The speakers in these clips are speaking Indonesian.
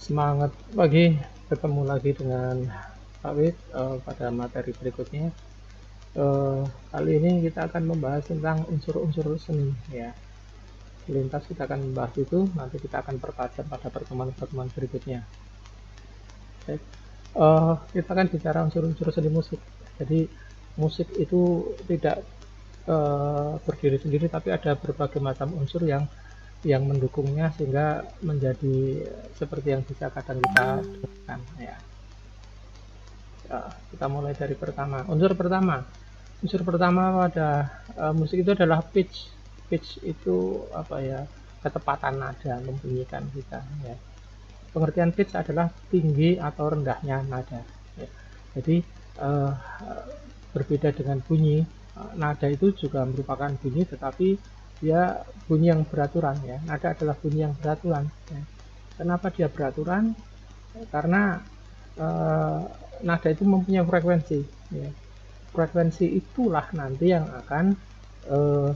Semangat pagi, ketemu lagi dengan Pak Wid pada materi berikutnya. Eh, Kali ini kita akan membahas tentang unsur-unsur seni ya. Lintas kita akan membahas itu, nanti kita akan pertajam pada pertemuan-pertemuan berikutnya. Oke. Kita akan bicara unsur-unsur seni musik. Jadi musik itu tidak berdiri sendiri, tapi ada berbagai macam unsur yang mendukungnya sehingga menjadi seperti yang bisa kadang kita dengarkan ya. Kita mulai dari pertama. Unsur pertama pada musik itu adalah pitch. Pitch itu apa ya? Ketepatan nada membunyikan kita. Ya. Pengertian pitch adalah tinggi atau rendahnya nada. Ya. Jadi uh, berbeda dengan bunyi, nada itu juga merupakan bunyi, tetapi dia bunyi yang beraturan. Ya. Nada adalah bunyi yang beraturan. Ya. Kenapa dia beraturan? Karena eh, nada itu mempunyai frekuensi ya. Frekuensi itulah nanti yang akan eh,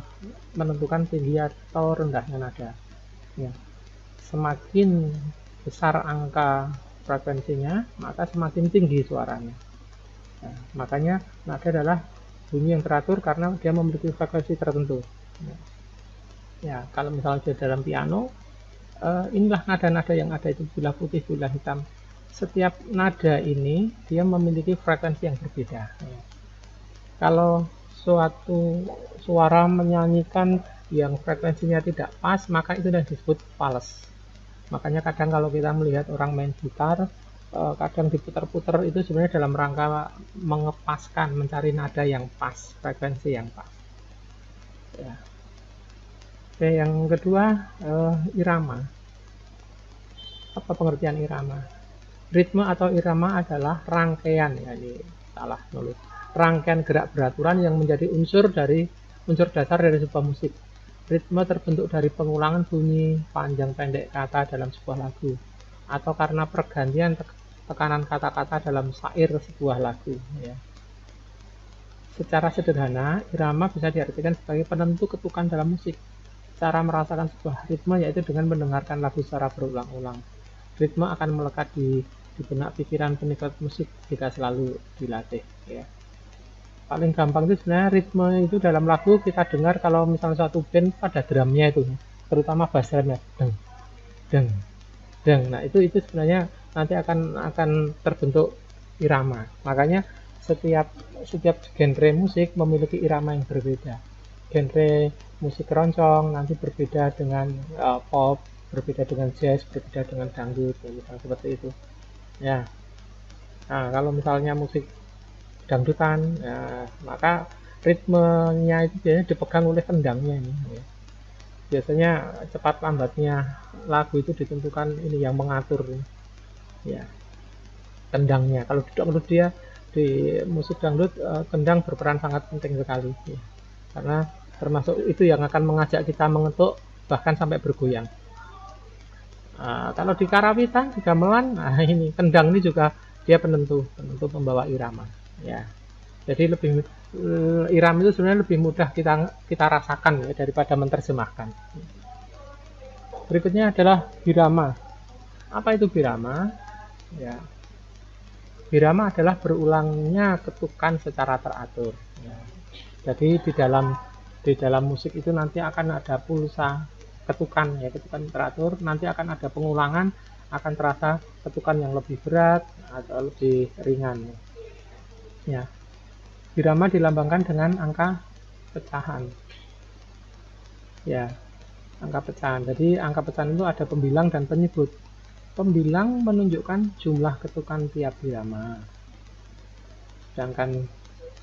menentukan tinggi atau rendahnya nada ya. Semakin besar angka frekuensinya, maka semakin tinggi suaranya. Nah, makanya nada adalah bunyi yang teratur karena dia memiliki frekuensi tertentu ya. Ya, kalau misalnya dalam piano, inilah nada-nada yang ada, itu bilah putih, bilah hitam. Setiap nada ini dia memiliki frekuensi yang berbeda ya. Kalau suatu suara menyanyikan yang frekuensinya tidak pas, maka itu yang disebut fals. Makanya kadang kalau kita melihat orang main gitar, kadang diputar-putar itu sebenarnya dalam rangka mengepaskan, mencari nada yang pas, frekuensi yang pas ya. Oke, yang kedua, irama. Apa pengertian irama? Ritme atau irama adalah rangkaian, ya ini salah nulis, rangkaian gerak beraturan yang menjadi unsur dasar dari sebuah musik. Ritme terbentuk dari pengulangan bunyi panjang pendek kata dalam sebuah lagu, atau karena pergantian tekanan kata-kata dalam syair sebuah lagu ya. Secara sederhana, irama bisa diartikan sebagai penentu ketukan dalam musik. Cara merasakan sebuah ritme yaitu dengan mendengarkan lagu secara berulang-ulang. Ritme akan melekat di benak pikiran penikmat musik jika selalu dilatih ya. Paling gampang itu sebenarnya ritme itu dalam lagu kita dengar kalau misalnya suatu band pada drumnya itu, terutama bass drumnya, deng deng deng. Nah itu sebenarnya nanti akan terbentuk irama. Makanya setiap setiap genre musik memiliki irama yang berbeda. Genre musik keroncong nanti berbeda dengan pop, berbeda dengan jazz, berbeda dengan dangdut, misalnya seperti itu ya. Nah kalau misalnya musik dangdutan ya, maka ritmenya itu biasanya dipegang oleh kendangnya ini ya. Biasanya cepat lambatnya lagu itu ditentukan ini yang mengatur ya, kendangnya. Kalau dangdut dia di musik dangdut, kendang berperan sangat penting sekali ya. Karena termasuk itu yang akan mengajak kita mengetuk bahkan sampai bergoyang. Kalau di karawitan, di gamelan, nah ini kendang ini juga dia penentu membawa irama ya. Jadi irama itu sebenarnya lebih mudah kita rasakan ya, daripada menerjemahkan. Berikutnya adalah birama. Apa itu birama? Ya, birama adalah berulangnya ketukan secara teratur ya. Jadi di dalam musik itu nanti akan ada pulsa ketukan ya, ketukan teratur, nanti akan ada pengulangan, akan terasa ketukan yang lebih berat atau lebih ringan ya. Birama dilambangkan dengan angka pecahan ya, angka pecahan. Jadi angka pecahan itu ada pembilang dan penyebut. Pembilang menunjukkan jumlah ketukan tiap birama, sedangkan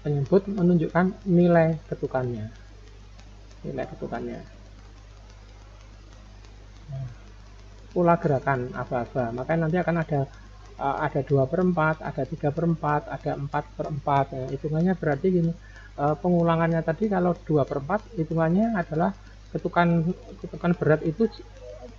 penyebut menunjukkan nilai ketukannya. Nilai ketukannya. Pola gerakan aba-aba. Makanya nanti akan ada 2/4, ada 3/4, ada 4/4. Ya, hitungannya berarti gini. Pengulangannya tadi kalau 2/4 hitungannya adalah ketukan berat itu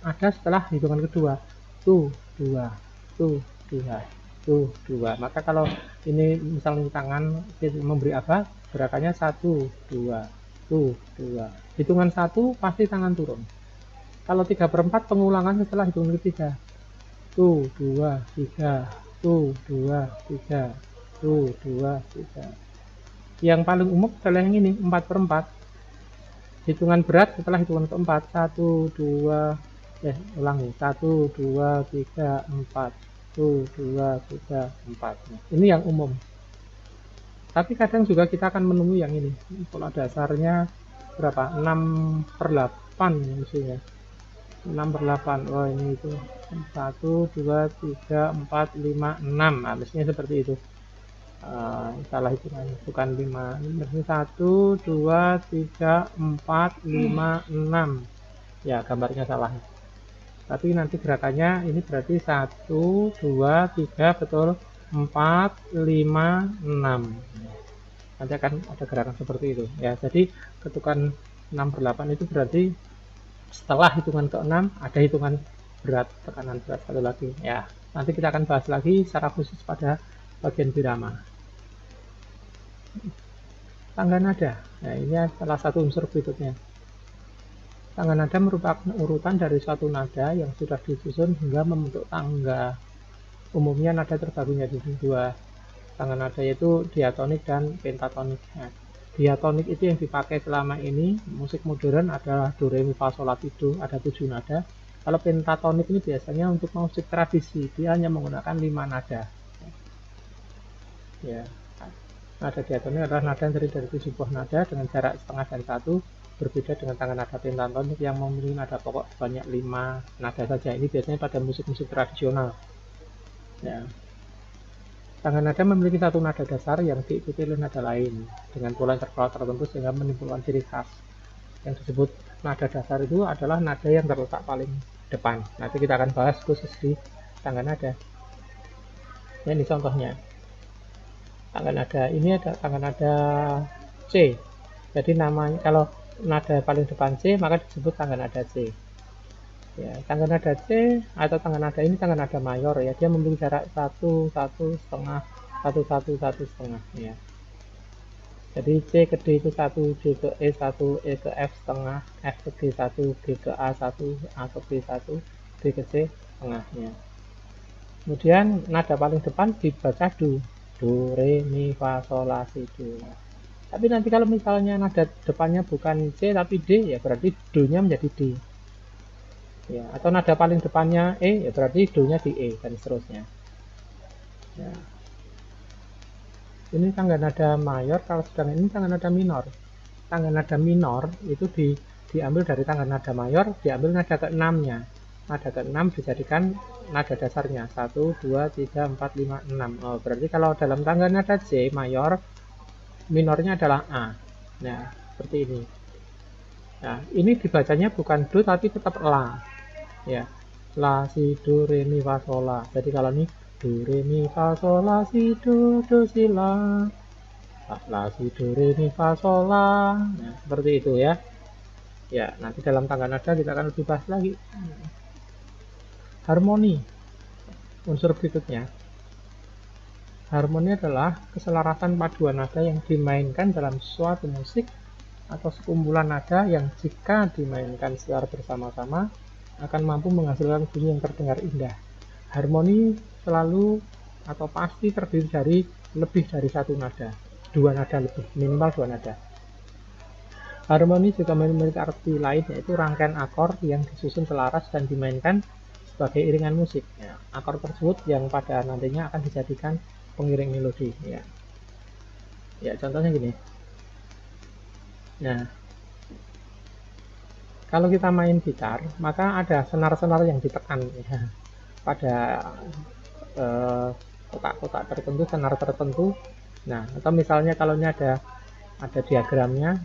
ada setelah hitungan kedua. Tuh, 2, tuh, 2, tuh, 2. Maka kalau ini misalnya tangan memberi apa? Gerakannya 1, 2, tuh, 2. Hitungan 1 pasti tangan turun. Kalau 3/4 pengulangan setelah hitungan ketiga. tuh 2 3, tuh 2 3, tuh 2 3. Yang paling umum adalah yang ini 4/4. Hitungan berat setelah hitungan keempat 1 2 ulangi 1 2 3 4, 1 2 3 4. Nah, ini yang umum. Tapi kadang juga kita akan menemui yang ini. Pola dasarnya berapa? 6/8 misalnya. 6/8. Oh, ini itu 1 2 3 4 5 6. Nah, mestinya seperti itu. Salah hitungan, bukan 5. Ini 1 2 3 4 5 6. Ya, gambarnya salah. Tapi nanti gerakannya ini berarti 1 2 3 betul, 4 5 6. Nanti akan ada gerakan seperti itu ya. Jadi ketukan 6/8 itu berarti setelah hitungan ke-6 ada hitungan berat, tekanan berat satu lagi ya. Nanti kita akan bahas lagi secara khusus pada bagian birama. Tangga nada. Nah, ini salah satu unsur berikutnya. Tangga nada merupakan urutan dari suatu nada yang sudah disusun hingga membentuk tangga. Umumnya nada terbagi menjadi dua tangga nada, yaitu diatonik dan pentatonik. Nah, diatonik itu yang dipakai selama ini musik modern adalah do re mi fa sol la si do, ada 7 nada. Kalau pentatonik ini biasanya untuk musik tradisi, dia hanya menggunakan 5 nada. Ya, nada diatonik adalah nada yang terdiri dari 7 buah nada dengan jarak setengah dan 1, berbeda dengan tangga nada pentatonik yang memiliki nada pokok sebanyak 5 nada saja. Ini biasanya pada musik-musik tradisional. Ya. Tangga nada memiliki satu nada dasar yang diikuti oleh nada lain dengan pola interval tertentu sehingga menimbulkan ciri khas. Yang disebut nada dasar itu adalah nada yang terletak paling depan. Nanti kita akan bahas khusus di tangga nada. Ini contohnya. Tangga nada ini ada tangga nada C. Jadi namanya kalau nada paling depan C maka disebut tangga nada C. Ya, tangga nada C atau tangga nada ini tangga nada mayor ya, dia memiliki jarak 1 1 setengah 1 1 1 setengah ya. Jadi C ke D itu 1, D ke E 1, E ke F setengah, F ke G 1, G ke A 1, A ke B 1, D ke C setengahnya. Kemudian nada paling depan dibaca do re mi fa sol la si do. Tapi nanti kalau misalnya nada depannya bukan C tapi D ya berarti do nya menjadi D ya, atau nada paling depannya E ya berarti do nya di E dan seterusnya ya. Ini tangga nada mayor, kalau sedang ini tangga nada minor. Tangga nada minor itu diambil dari tangga nada mayor, diambil nada ke-6 nya. Nada ke-6 dijadikan nada dasarnya 1 2 3 4 5 6. Oh, berarti kalau dalam tangga nada C mayor, minornya adalah A. Nah, seperti ini. Nah, ini dibacanya bukan do tapi tetap la. Ya, la si do re mi fa sol la. Jadi kalau ini do re mi fa sol la si do si la, la si do re mi fa sol la. Nah, seperti itu ya. Ya, nanti dalam tangga nada kita akan lebih bahas lagi. Harmoni, unsur berikutnya. Harmoni adalah keselarasan paduan nada yang dimainkan dalam suatu musik atau sekumpulan nada yang jika dimainkan secara bersama-sama akan mampu menghasilkan bunyi yang terdengar indah. Harmoni selalu atau pasti terdiri dari lebih dari satu nada, 2 nada lebih, minimal 2 nada. Harmoni juga memiliki arti lain, yaitu rangkaian akor yang disusun selaras dan dimainkan sebagai iringan musik. Ya, akor tersebut yang pada nantinya akan dijadikan pengiring melodi. Ya, contohnya gini. Nah, kalau kita main gitar, maka ada senar-senar yang ditekan ya, pada kotak-kotak tertentu, senar tertentu. Nah, atau misalnya kalau ini ada diagramnya,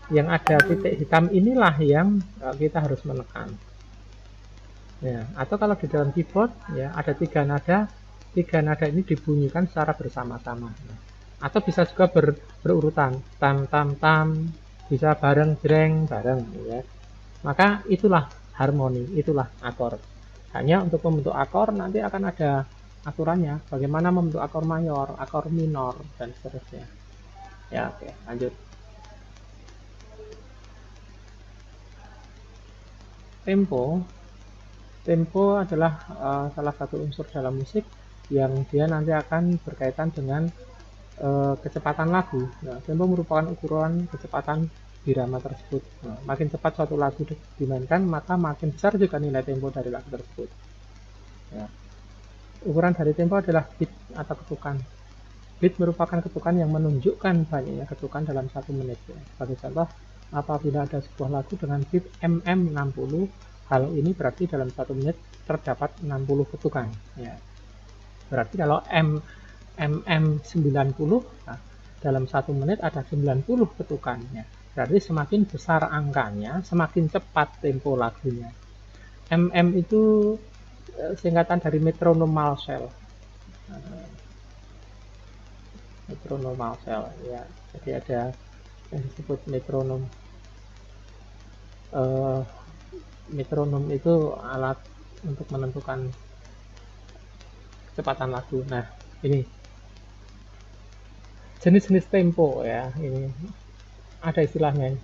yang ada titik hitam inilah yang kita harus menekan. Ya, atau kalau di dalam keyboard ya ada 3 nada, 3 nada ini dibunyikan secara bersama-sama. Atau bisa juga berurutan, tam tam tam, bisa bareng jreng bareng ya. Maka itulah harmoni, itulah akor. Hanya untuk membentuk akor nanti akan ada aturannya, bagaimana membentuk akor mayor, akor minor dan seterusnya. Ya, oke, lanjut. Tempo Tempo adalah salah satu unsur dalam musik yang dia nanti akan berkaitan dengan kecepatan lagu. Nah, tempo merupakan ukuran kecepatan irama tersebut. Nah, makin cepat suatu lagu dimainkan, maka makin besar juga nilai tempo dari lagu tersebut. Ya. Ukuran dari tempo adalah beat atau ketukan. Beat merupakan ketukan yang menunjukkan banyaknya ketukan dalam 1 menit. Ya. Sebagai contoh, apabila ada sebuah lagu dengan beat MM60, hal ini berarti dalam 1 menit terdapat 60 ketukan. Ya. Berarti kalau MM90, nah, dalam 1 menit ada 90 ketukannya. Berarti semakin besar angkanya, semakin cepat tempo lagunya. MM itu singkatan dari metronomal cell. Metronomal cell, ya. Jadi ada yang disebut metronom. Metronom itu alat untuk menentukan kecepatan lagu. Nah, ini jenis-jenis tempo ya. Ini ada istilahnya.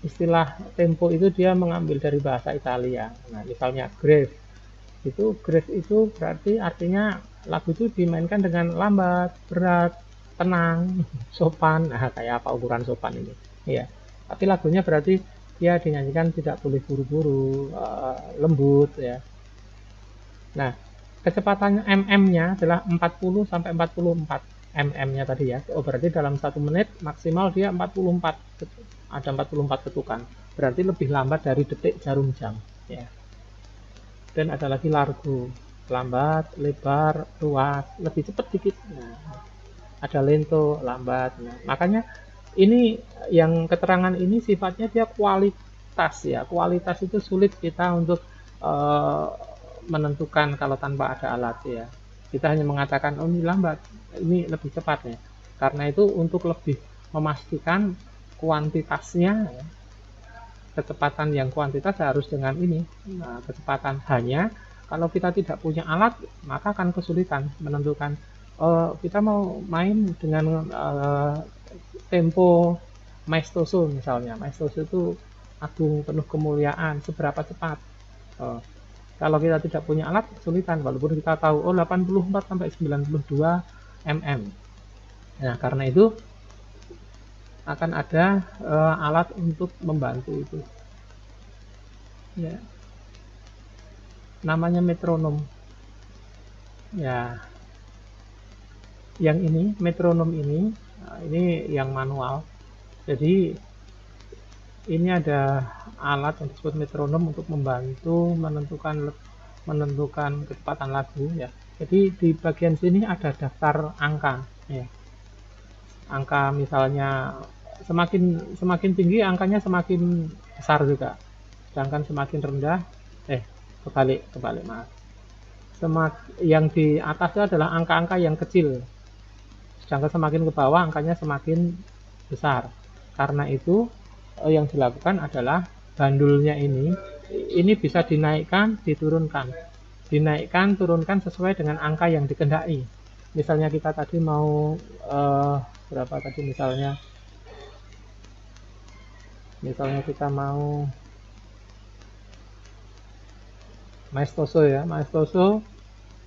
Istilah tempo itu dia mengambil dari bahasa Italia. Nah, misalnya grave itu berarti artinya lagu itu dimainkan dengan lambat, berat, tenang, sopan. Nah, kayak apa ukuran sopan ini? Iya. Tapi lagunya berarti dia dinyanyikan tidak boleh buru-buru, lembut ya. Nah, kecepatan mm-nya adalah 40 sampai 44 mm-nya tadi ya. Oh, berarti dalam 1 menit maksimal dia 44, ada 44 ketukan. Berarti lebih lambat dari detik jarum jam ya. Dan ada lagi largo, lambat, lebar, luas, lebih cepat dikit. Nah, ada lento, lambat. Nah, makanya ini yang keterangan ini sifatnya dia kualitas ya. Kualitas itu sulit kita untuk menentukan kalau tanpa ada alat ya. Kita hanya mengatakan oh ini lambat, ini lebih cepat ya. Karena itu untuk lebih memastikan kuantitasnya ya, kecepatan yang kuantitas harus dengan ini. Nah, kecepatan hanya kalau kita tidak punya alat maka akan kesulitan menentukan kita mau main dengan tempo maestoso misalnya. Maestoso itu agung penuh kemuliaan, seberapa cepat. Kalau kita tidak punya alat kesulitan walaupun kita tahu oh 84 sampai 92 mm. Nah, karena itu akan ada alat untuk membantu itu. Ya. Namanya metronom. Ya. Yang ini metronom ini yang manual. Jadi ini ada alat yang disebut metronom untuk membantu menentukan kecepatan lagu ya. Jadi di bagian sini ada daftar angka ya. Angka misalnya semakin tinggi angkanya semakin besar juga. Sedangkan semakin rendah kebalik maaf. Yang di atas itu adalah angka-angka yang kecil. Sedangkan semakin ke bawah angkanya semakin besar. Karena itu yang dilakukan adalah bandulnya ini bisa dinaikkan, diturunkan. Dinaikkan, turunkan sesuai dengan angka yang dikehendaki. Misalnya kita tadi mau berapa tadi misalnya kita mau maestoso ya, maestoso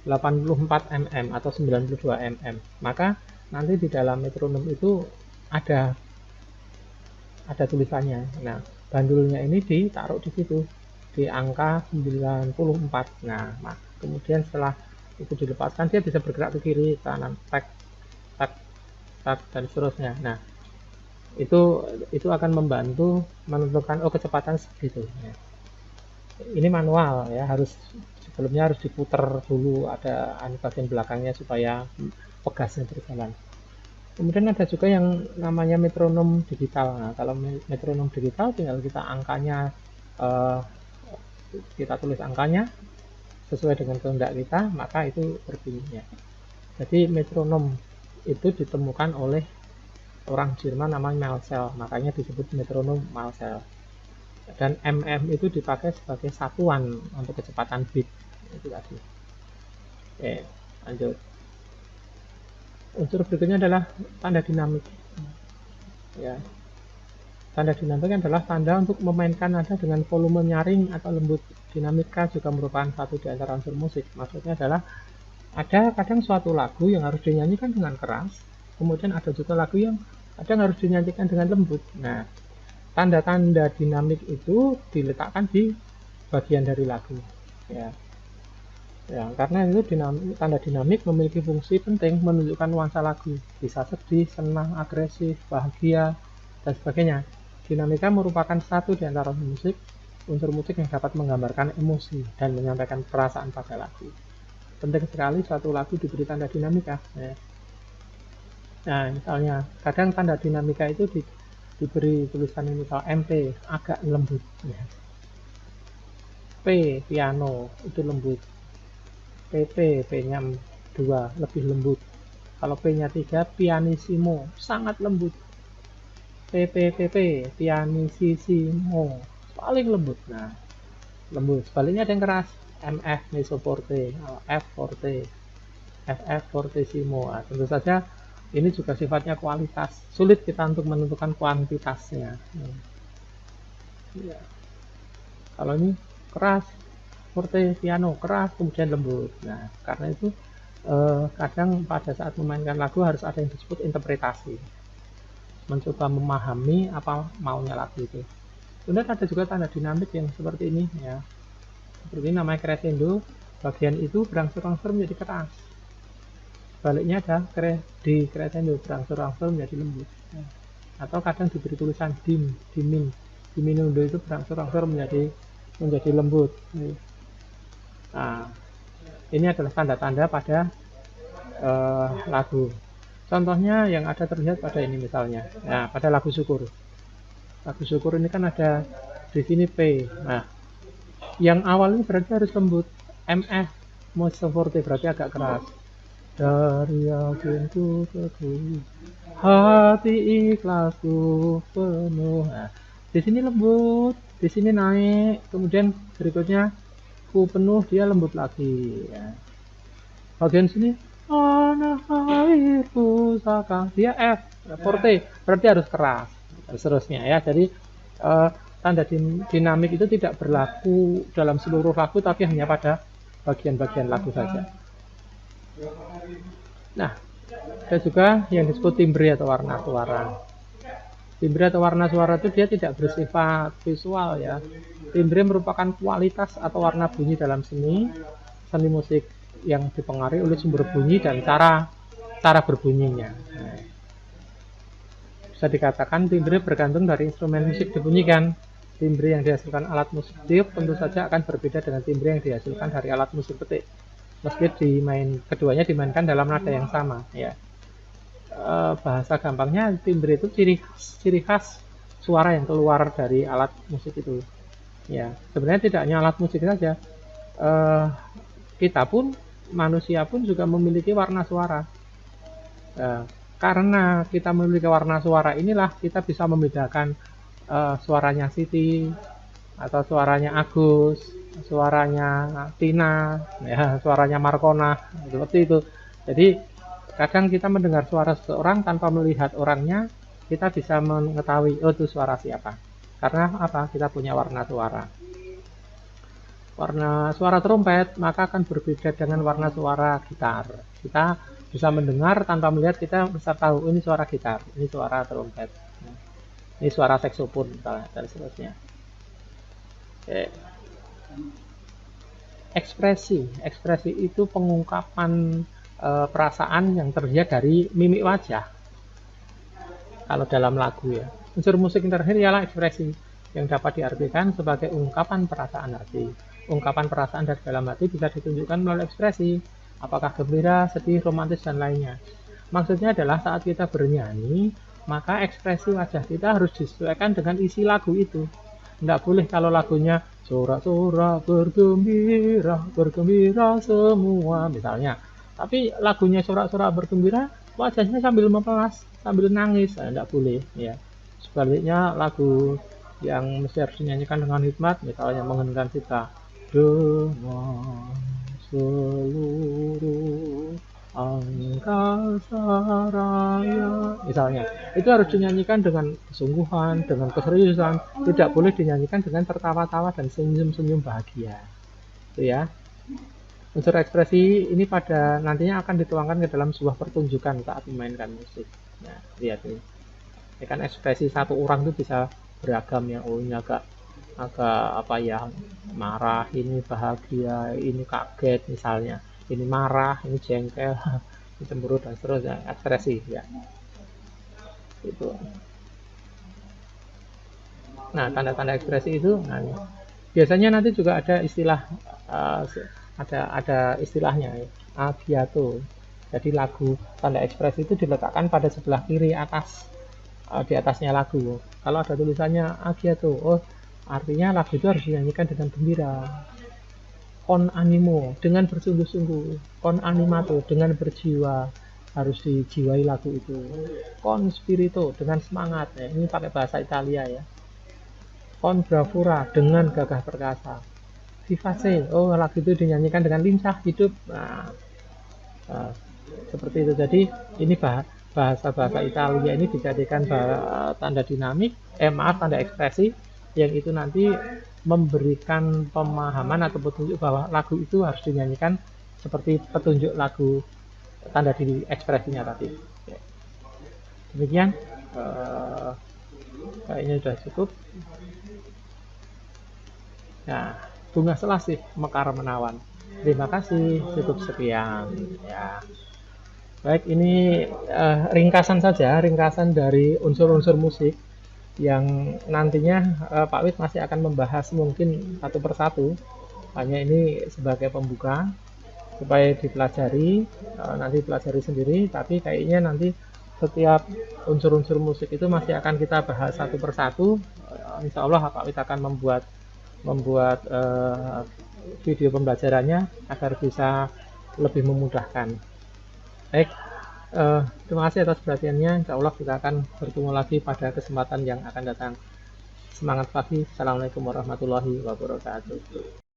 84 mm atau 92 mm. Maka nanti di dalam metronom itu ada tulisannya. Nah, bandulnya ini ditaruh di situ di angka 94. Nah, kemudian setelah itu dilepaskan dia bisa bergerak ke kiri, kanan, tak dan seterusnya. Nah, itu akan membantu menentukan kecepatan segitu. Ya. Ini manual ya, sebelumnya harus diputar dulu ada bagian belakangnya supaya pegasnya berjalan. Kemudian ada juga yang namanya metronom digital. Nah, kalau metronom digital tinggal kita angkanya kita tulis angkanya sesuai dengan kehendak kita, maka itu berbunyinya. Jadi metronom itu ditemukan oleh orang Jerman namanya Malsel, makanya disebut metronom Malsel. Dan mm itu dipakai sebagai satuan untuk kecepatan beat itu tadi. Oke, lanjut. Unsur berikutnya adalah tanda dinamik. Ya. Tanda dinamik adalah tanda untuk memainkan nada dengan volume nyaring atau lembut. Dinamika juga merupakan satu di antara unsur musik. Maksudnya adalah ada kadang suatu lagu yang harus dinyanyikan dengan keras, kemudian ada juga lagu yang kadang harus dinyanyikan dengan lembut. Nah, tanda-tanda dinamik itu diletakkan di bagian dari lagu. Ya, karena itu tanda dinamik memiliki fungsi penting menunjukkan nuansa lagu, bisa sedih, senang, agresif, bahagia, dan sebagainya. Dinamika merupakan satu di antara unsur musik yang dapat menggambarkan emosi dan menyampaikan perasaan pada lagu. Penting sekali suatu lagu diberi tanda dinamika. Nah, misalnya kadang tanda dinamika itu diberi tulisan misal MP agak lembut, ya. P piano itu lembut, P-nya 2 lebih lembut, kalau P-nya 3 pianissimo sangat lembut, PP pianissimo paling lembut. Nah, lembut. Sebaliknya ada yang keras, MF mezzo forte, F forte, FF fortissimo. Nah, tentu saja ini juga sifatnya kualitas, sulit kita untuk menentukan kuantitasnya. Ya. Kalau ini keras, forte, piano, keras, kemudian lembut. Nah, karena itu kadang pada saat memainkan lagu harus ada yang disebut interpretasi, mencoba memahami apa maunya lagu itu. Kemudian ada juga tanda dinamik yang seperti ini, ya. Seperti ini namanya crescendo, bagian itu berangsur-angsur menjadi keras. Baliknya ada di crescendo, berangsur-angsur menjadi lembut. Atau kadang diberi tulisan diminuendo itu berangsur-angsur menjadi lembut. Nah, ini adalah tanda-tanda pada lagu. Contohnya yang ada terlihat pada ini misalnya, nah, pada lagu syukur. Lagu syukur ini kan ada di sini P. Nah, yang awal ini berarti harus lembut. MF mezzo forte berarti agak keras. Dari yakinku teguh, hati ikhlasku penuh. Nah, di sini lembut, di sini naik, kemudian berikutnya ku penuh, dia lembut lagi. Ya. Bagian sini anak airku saka, dia F forte, berarti harus keras. Dan seterusnya ya. Jadi tanda dinamik itu tidak berlaku dalam seluruh lagu, tapi hanya pada bagian-bagian lagu saja. Nah, ada juga yang disebut timbre atau warna suara. Timbre atau warna suara itu dia tidak bersifat visual, ya. Timbre merupakan kualitas atau warna bunyi dalam seni musik yang dipengaruhi oleh sumber bunyi dan cara berbunyinya. Nah, bisa dikatakan timbre bergantung dari instrumen musik dibunyikan. Timbre yang dihasilkan alat musik tiup tentu saja akan berbeda dengan timbre yang dihasilkan dari alat musik petik, meski keduanya dimainkan dalam nada yang sama, ya. Bahasa gampangnya timbre itu ciri khas suara yang keluar dari alat musik itu, ya. Sebenarnya tidak hanya alat musik saja, kita pun, manusia pun juga memiliki warna suara. Karena kita memiliki warna suara inilah kita bisa membedakan suaranya Siti atau suaranya Agus, suaranya Tina, ya, suaranya Markona, seperti itu. Jadi kadang kita mendengar suara seseorang tanpa melihat orangnya, kita bisa mengetahui, oh itu suara siapa. Karena apa? Kita punya warna suara. Warna suara trompet maka akan berbeda dengan warna suara gitar. Kita bisa mendengar tanpa melihat, kita bisa tahu ini suara gitar, ini suara trompet, ini suara saksofon, misalnya, dan seterusnya. Oke. Ekspresi itu pengungkapan perasaan yang terlihat dari mimik wajah. Kalau dalam lagu, ya. Unsur musik yang terakhir ialah ekspresi, yang dapat diartikan sebagai ungkapan perasaan hati. Ungkapan perasaan dari dalam hati bisa ditunjukkan melalui ekspresi, apakah gembira, sedih, romantis, dan lainnya. Maksudnya adalah saat kita bernyanyi, maka ekspresi wajah kita harus disesuaikan dengan isi lagu itu. Tidak boleh kalau lagunya sorak-sorak bergembira, bergembira semua misalnya, tapi lagunya sorak-sorak bergembira, wajahnya sambil memelas, sambil nangis, tidak boleh, ya. Sebaliknya lagu yang mesti harus dinyanyikan dengan hikmat, misalnya mengenangkan kita dengan seluruh angkasa raya, misalnya. Itu harus dinyanyikan dengan kesungguhan, dengan keseriusan, tidak boleh dinyanyikan dengan tertawa-tawa dan senyum-senyum bahagia. Itu ya. Unsur ekspresi ini pada nantinya akan dituangkan ke dalam sebuah pertunjukan saat memainkan musik. Nah, lihat ini. Ini kan ekspresi satu orang itu bisa beragam ya. Oh, ini agak apa ya, marah, ini bahagia, ini kaget misalnya, ini marah, ini jengkel, ini cemburu dan seterusnya, ekspresi ya. Itu. Nah, tanda-tanda ekspresi itu, nah, biasanya nanti juga ada istilah, ada istilahnya ya, agiato. Jadi lagu tanda ekspresi itu diletakkan pada sebelah kiri atas, di atasnya lagu. Kalau ada tulisannya agiato, oh artinya lagu itu harus dinyanyikan dengan gembira. Con animo, dengan bersungguh-sungguh. Con animato, dengan berjiwa, harus dijiwai lagu itu. Con spirito, dengan semangat. Ya, ini pakai bahasa Italia ya. Con bravura, dengan gagah perkasa. Vivace, oh lagu itu dinyanyikan dengan lincah hidup. Nah, seperti itu. Jadi ini bahasa-bahasa Italia ini dijadikan tanda dinamik, tanda ekspresi yang itu nanti memberikan pemahaman atau petunjuk bahwa lagu itu harus dinyanyikan seperti petunjuk lagu tanda diri ekspresinya tadi. Demikian, kayaknya sudah cukup. Nah, bunga selasih mekar menawan. Terima kasih, cukup sekian ya. Baik, ini ringkasan saja, ringkasan dari unsur-unsur musik yang nantinya Pak Wid masih akan membahas mungkin satu persatu. Hanya ini sebagai pembuka supaya dipelajari, nanti pelajari sendiri, tapi kayaknya nanti setiap unsur-unsur musik itu masih akan kita bahas satu persatu. Insya Allah Pak Wid akan membuat video pembelajarannya agar bisa lebih memudahkan. Baik, terima kasih atas perhatiannya. Insya Allah kita akan bertemu lagi pada kesempatan yang akan datang. Semangat pagi. Assalamualaikum warahmatullahi wabarakatuh.